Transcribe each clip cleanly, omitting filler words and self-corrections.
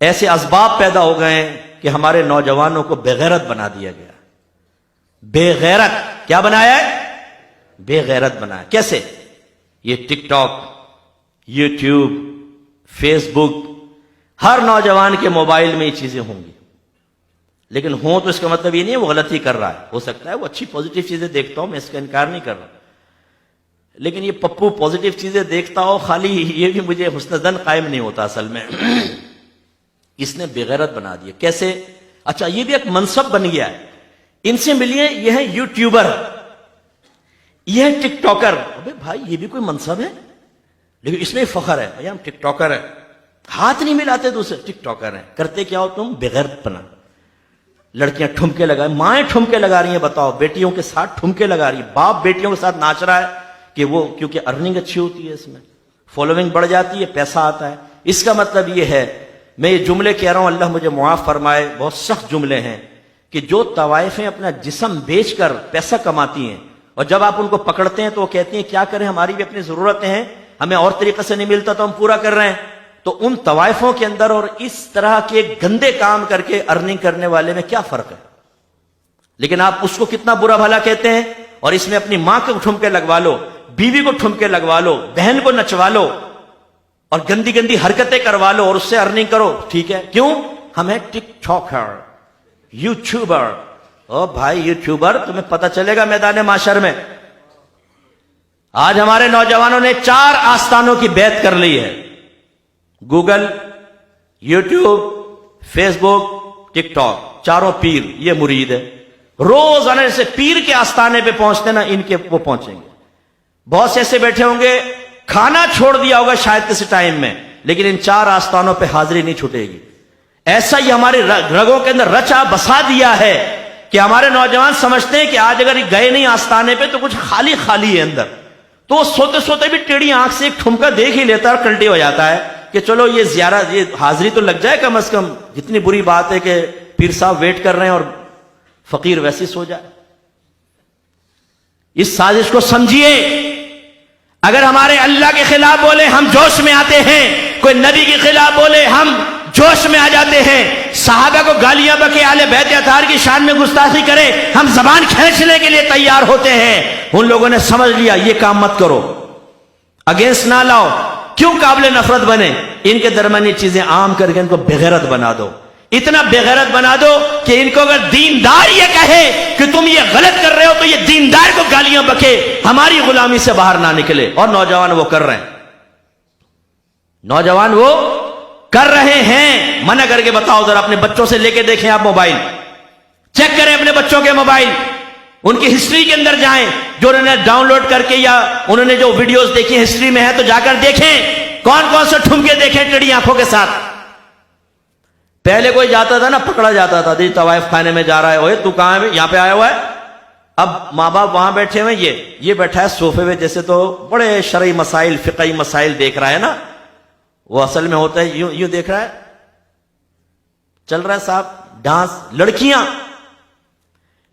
ایسے اسباب پیدا ہو گئے ہیں کہ ہمارے نوجوانوں کو بے غیرت بنا دیا گیا. بے غیرت کیا بنایا ہے؟ بے غیرت بنایا. کیسے؟ یہ ٹک ٹاک، یوٹیوب، فیس بک، ہر نوجوان کے موبائل میں یہ چیزیں ہوں گی. لیکن ہوں تو اس کا مطلب یہ نہیں ہے وہ غلطی کر رہا ہے. ہو سکتا ہے وہ اچھی پازیٹیو چیزیں دیکھتا ہوں، میں اس کا انکار نہیں کر رہا. لیکن یہ پپو پازیٹیو چیزیں دیکھتا ہو خالی، یہ بھی مجھے حسن ظن قائم نہیں ہوتا اصل میں. اس نے بے غیرت بنا دیا. کیسے؟ اچھا یہ بھی ایک منصب بن گیا ہے. ان سے ملیے، یہ ہے یوٹیوبر، یہ ہے ٹک ٹاکر. ابے بھائی یہ بھی کوئی منصب ہے، لیکن اس میں فخر ہے بھائی ہم ٹک ٹاکر ہیں. ہاتھ نہیں ملاتے دوسرے، ٹک ٹاکر ہیں. کرتے کیا ہو تم؟ بے غیرت بنا. لڑکیاں ٹھمکے لگائیں، مائیں ٹھمکے لگا رہی ہیں. بتاؤ، بیٹیوں کے ساتھ ٹھمکے لگا رہی ہیں. باپ بیٹیوں کے ساتھ ناچ رہا ہے کہ وہ، کیونکہ ارننگ اچھی ہوتی ہے، اس میں فالوئنگ بڑھ جاتی ہے، پیسہ آتا ہے. اس کا مطلب یہ ہے، میں یہ جملے کہہ رہا ہوں، اللہ مجھے معاف فرمائے، بہت سخت جملے ہیں، کہ جو طوائفیں اپنا جسم بیچ کر پیسہ کماتی ہیں، اور جب آپ ان کو پکڑتے ہیں تو وہ کہتی ہیں کیا کریں، ہماری بھی اپنی ضرورتیں ہیں، ہمیں اور طریقے سے نہیں ملتا تو ہم پورا کر رہے ہیں. تو ان طوائفوں کے اندر اور اس طرح کے گندے کام کر کے ارننگ کرنے والے میں کیا فرق ہے؟ لیکن آپ اس کو کتنا برا بھلا کہتے ہیں، اور اس میں اپنی ماں کو ٹھمکے لگوا لو، بیوی کو ٹھمکے لگوا لو، بہن کو نچوا لو، اور گندی گندی حرکتیں کروا لو اور اس سے ارننگ کرو. ٹھیک ہے، کیوں؟ ہم ہیں ٹک ٹاکر، یوٹیوبر. او بھائی یوٹیوبر، تمہیں پتہ چلے گا میدان معاشر میں. آج ہمارے نوجوانوں نے 4 آستانوں کی بیعت کر لی ہے: گوگل، یوٹیوب، فیس بک، ٹک ٹاک. چاروں پیر یہ مرید ہے. روز آنے سے پیر کے آستانے پہ پہنچتے نا، ان کے وہ پہنچیں گے. بہت سے ایسے بیٹھے ہوں گے، کھانا چھوڑ دیا ہوگا شاید کسی ٹائم میں، لیکن ان 4 آستانوں پہ حاضری نہیں چھوٹے گی. ایسا ہی ہمارے رگوں کے اندر رچا بسا دیا ہے کہ ہمارے نوجوان سمجھتے ہیں کہ آج اگر گئے نہیں آستانے پہ تو کچھ خالی خالی ہے اندر. تو وہ سوتے سوتے بھی ٹیڑھی آنکھ سے ایک ٹھمکا دیکھ ہی لیتا ہے اور کلٹی ہو جاتا ہے کہ چلو یہ زیارت، یہ حاضری تو لگ جائے کم از کم. جتنی بری بات ہے کہ پیر صاحب ویٹ کر رہے ہیں اور فقیر ویسے سو جائے. اس سازش کو سمجھیے. اگر ہمارے اللہ کے خلاف بولے ہم جوش میں آتے ہیں، کوئی نبی کے خلاف بولے ہم جوش میں آ جاتے ہیں، صحابہ کو گالیاں بکے، اہل بیت اطہار کی شان میں گستاخی کرے، ہم زبان کھینچنے کے لیے تیار ہوتے ہیں. ان لوگوں نے سمجھ لیا یہ کام مت کرو، اگینسٹ نہ لاؤ. کیوں قابل نفرت بنے؟ ان کے درمیان یہ چیزیں عام کر کے ان کو بغیرت بنا دو. اتنا بغیرت بنا دو کہ ان کو اگر دیندار یہ کہے کہ تم یہ غلط کر رہے ہو تو یہ دیندار کو گالیاں بکے، ہماری غلامی سے باہر نہ نکلے. اور نوجوان وہ کر رہے ہیں، نوجوان وہ کر رہے ہیں. منع کر کے بتاؤ ذرا، اپنے بچوں سے لے کے دیکھیں آپ موبائل، چیک کریں اپنے بچوں کے موبائل، ان کی ہسٹری کے اندر جائیں، جو انہوں نے ڈاؤن لوڈ کر کے یا انہوں نے جو ویڈیوز دیکھی ہسٹری میں ہے تو جا کر دیکھیں کون کون سے ٹھمکے دیکھیں ٹیڑھی آنکھوں کے ساتھ. پہلے کوئی جاتا تھا نا، پکڑا جاتا تھا، طوائف خانے میں جا رہا ہے، اوے تو کہاں ہے؟ یہاں پہ آیا ہوا ہے. اب ماں باپ وہاں بیٹھے ہوئے، یہ بیٹھا ہے صوفے میں، جیسے تو بڑے شرعی مسائل، فقہی مسائل دیکھ رہا ہے نا. وہ اصل میں ہوتا ہے یوں دیکھ رہا ہے، چل رہا ہے صاحب ڈانس. لڑکیاں،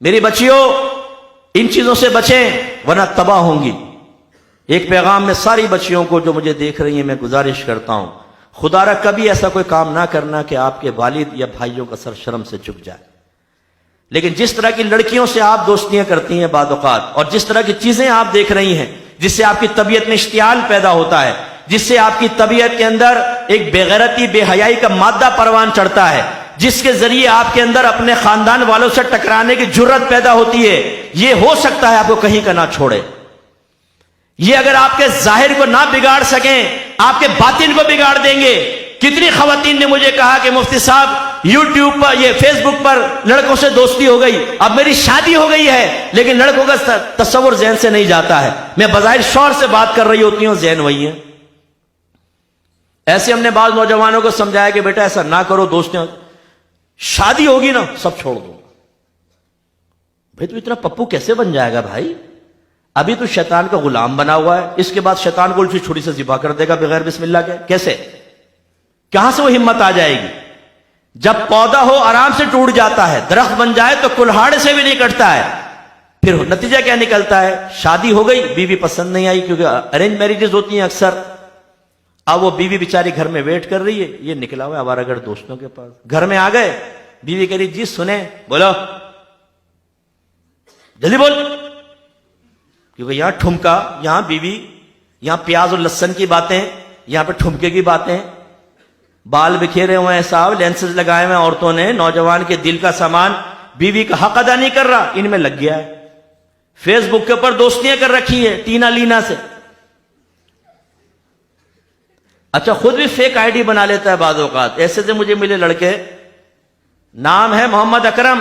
میری بچیوں ان چیزوں سے بچیں ورنہ تباہ ہوں گی. ایک پیغام میں ساری بچیوں کو جو مجھے دیکھ رہی ہیں میں گزارش کرتا ہوں، خدا را کبھی ایسا کوئی کام نہ کرنا کہ آپ کے والد یا بھائیوں کا سر شرم سے جھک جائے. لیکن جس طرح کی لڑکیوں سے آپ دوستیاں کرتی ہیں بعض اوقات، اور جس طرح کی چیزیں آپ دیکھ رہی ہیں جس سے آپ کی طبیعت میں اشتعال پیدا ہوتا ہے، جس سے آپ کی طبیعت کے اندر ایک بے غیرتی، بے حیائی کا مادہ پروان چڑھتا ہے، جس کے ذریعے آپ کے اندر اپنے خاندان والوں سے ٹکرانے کی جرت پیدا ہوتی ہے، یہ ہو سکتا ہے آپ کو کہیں کا نہ چھوڑے. یہ اگر آپ کے ظاہر کو نہ بگاڑ سکیں، آپ کے باطن کو بگاڑ دیں گے. کتنی خواتین نے مجھے کہا کہ مفتی صاحب یوٹیوب پر، یہ فیس بک پر لڑکوں سے دوستی ہو گئی، اب میری شادی ہو گئی ہے لیکن لڑکوں کا تصور ذہن سے نہیں جاتا ہے. میں بظاہر شوہر سے بات کر رہی ہوتی ہوں، ذہن وہی ہے. ایسے ہم نے بعض نوجوانوں کو سمجھایا کہ بیٹا ایسا نہ کرو، دوستیں، شادی ہوگی نا سب چھوڑ دو. بھائی تو اتنا پپو کیسے بن جائے گا بھائی؟ ابھی تو شیطان کا غلام بنا ہوا ہے، اس کے بعد شیطان کو الٹی چھری سے ذبح کر دے گا بغیر بسم اللہ کے. کیسے؟ کہاں سے وہ ہمت آ جائے گی؟ جب پودا ہو آرام سے ٹوٹ جاتا ہے، درخت بن جائے تو کلہاڑ سے بھی نہیں کٹتا ہے. پھر نتیجہ کیا نکلتا ہے؟ شادی ہو گئی، بیوی پسند نہیں آئی، کیونکہ ارینج میریجز ہوتی ہیں اکثر. اب وہ بیوی بیچاری گھر میں ویٹ کر رہی ہے، یہ نکلا ہوا ہے آوارہ دوستوں کے پاس. گھر میں آ گئے، بیوی کہہ رہی جی سنیں. بولو جلدی بول، کیونکہ یہاں ٹھمکا، یہاں بیوی، یہاں پیاز اور لہسن کی باتیں، یہاں پہ ٹھمکے کی باتیں. بال بکھیرے ہوئے ہیں صاحب، لینسز لگائے ہوئے ہیں عورتوں نے، نوجوان کے دل کا سامان بیوی کا حق ادا نہیں کر رہا، ان میں لگ گیا ہے. فیس بک کے اوپر دوستیاں کر رکھی ہے ٹینا لینا سے. اچھا خود بھی فیک آئی ڈی بنا لیتا ہے بعض اوقات. ایسے سے مجھے ملے لڑکے، نام ہے محمد اکرم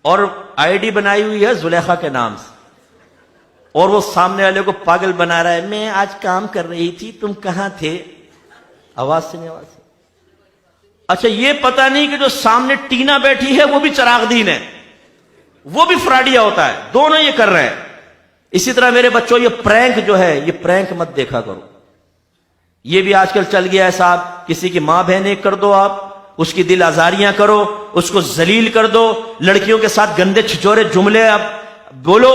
اور آئی ڈی بنائی ہوئی ہے زلیخا کے نام سے، اور وہ سامنے والے کو پاگل بنا رہا ہے. میں آج کام کر رہی تھی، تم کہاں تھے؟ آواز سے نہیں، آواز سے. اچھا یہ پتا نہیں کہ جو سامنے ٹینا بیٹھی ہے وہ بھی چراغ دین ہے، وہ بھی فراڈیا ہوتا ہے. دونوں یہ کر رہے ہیں. اسی طرح میرے بچوں یہ پرینک جو ہے، یہ پرینک مت دیکھا کرو. یہ بھی آج کل چل گیا ہے صاحب. کسی کی ماں بہن ایک کر دو، آپ اس کی دل آزاریاں کرو، اس کو ذلیل کر دو، لڑکیوں کے ساتھ گندے چھچورے جملے اب بولو،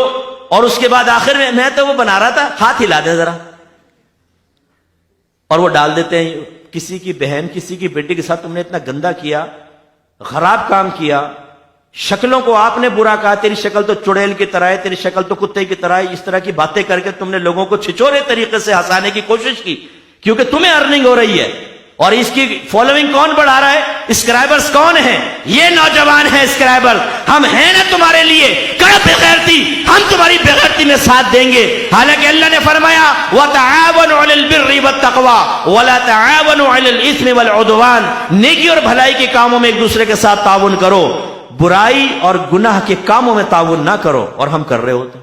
اور اس کے بعد آخر میں تو وہ بنا رہا تھا، ہاتھ ہلا دیں ذرا، اور وہ ڈال دیتے ہیں. کسی کی بہن، کسی کی بیٹی کے ساتھ تم نے اتنا گندا کیا، خراب کام کیا، شکلوں کو آپ نے برا کہا، تیری شکل تو چڑیل کی طرح ہے، تیری شکل تو کتے کی طرح ہے. اس طرح کی باتیں کر کے تم نے لوگوں کو چھچورے طریقے سے ہنسانے کی کوشش کی، کیونکہ تمہیں ارننگ ہو رہی ہے. اور اس کی فالوئنگ کون بڑھا رہا ہے؟ اسکرائبرز کون ہیں؟ یہ نوجوان ہیں اسکرائبر. ہم ہیں نا تمہارے لیے کڑا بغیرتی، ہم تمہاری بغیرتی میں ساتھ دیں گے. حالانکہ اللہ نے فرمایا وَتَعَاوَنُوا عَلَى الْبِرِّ وَالتَّقْوَى وَلَا تَعَاوَنُوا عَلَى الْإِثْمِ وَالْعُدْوَانِ. نیکی اور بھلائی کے کاموں میں ایک دوسرے کے ساتھ تعاون کرو، برائی اور گناہ کے کاموں میں تعاون نہ کرو. اور ہم کر رہے ہوتے.